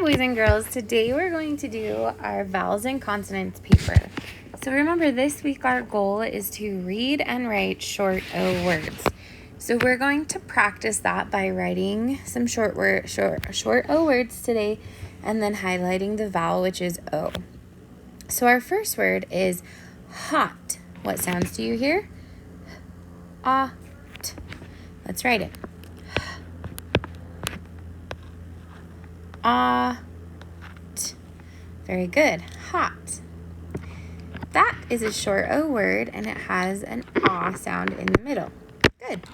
boys and girls. Today we're going to do our vowels and consonants paper. So remember, this week our goal is to read and write short O words. So we're going to practice that by writing some short O words today and then highlighting the vowel, which is O. So our first word is hot. What sounds do you hear? Ah, t. Let's write it. Ah, t. Very good. Hot. That is a short O word, and it has an ah sound in the middle. Good.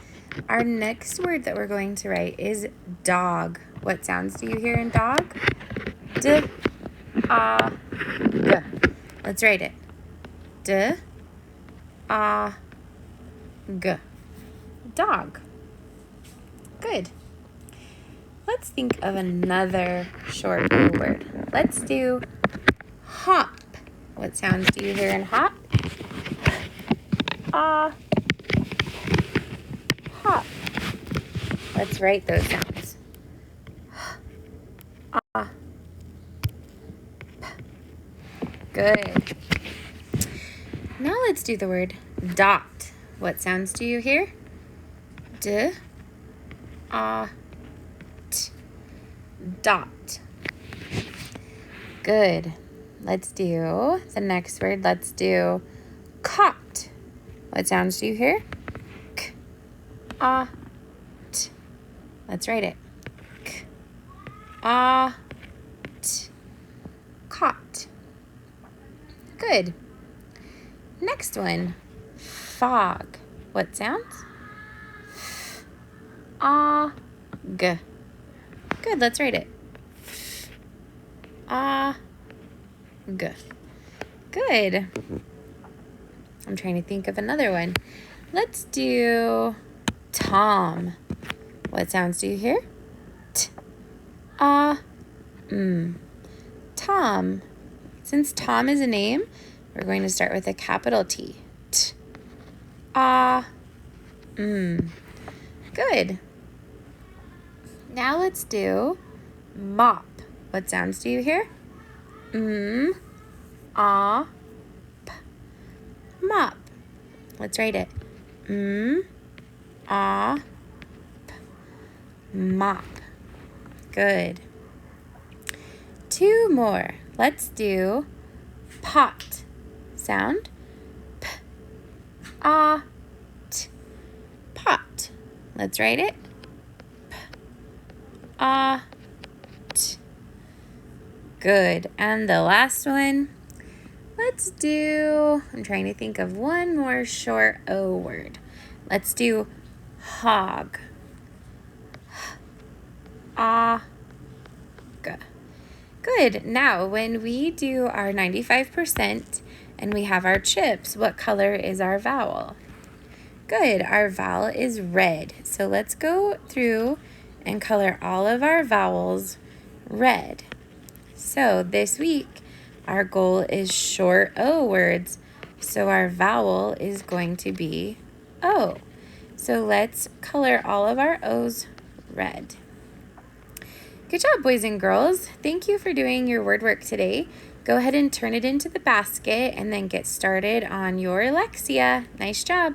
Our next word that we're going to write is dog. What sounds do you hear in dog? D, ah, g. Let's write it. D, ah, g. Dog. Good. Let's think of another short O word. Let's do hop. What sounds do you hear in hop? Ah, hop. Let's write those sounds. Ah, p. Good. Now let's do the word dot. What sounds do you hear? D, ah, t. Dot. Good. Let's do the next word. Let's do caught. What sounds do you hear? K, ah, t. Let's write it. K, ah, t. Caught. Good. Next one. Fog. What sounds? F, ah, g. Good. Let's write it. F, ah, g. Good. I'm trying to think of another one. Let's do Tom. What sounds do you hear? T, ah, Tom. Since Tom is a name, we're going to start with a capital T. T, ah, Good. Now let's do mop. What sounds do you hear? Ah, p. Mop. Let's write it. Ah, p. Mop. Good. Two more. Let's do pot. Sound. P, ah, t. Pot. Let's write it. P, ah, t. Good. And the last one. Let's do, I'm trying to think of one more short O word. Let's do hog. Ah, g. Good. Now, when we do our 95% and we have our chips, what color is our vowel? Good. Our vowel is red. So let's go through and color all of our vowels red. So this week, our goal is short O words. So our vowel is going to be O. So let's color all of our O's red. Good job, boys and girls. Thank you for doing your word work today. Go ahead and turn it into the basket and then get started on your Lexia. Nice job.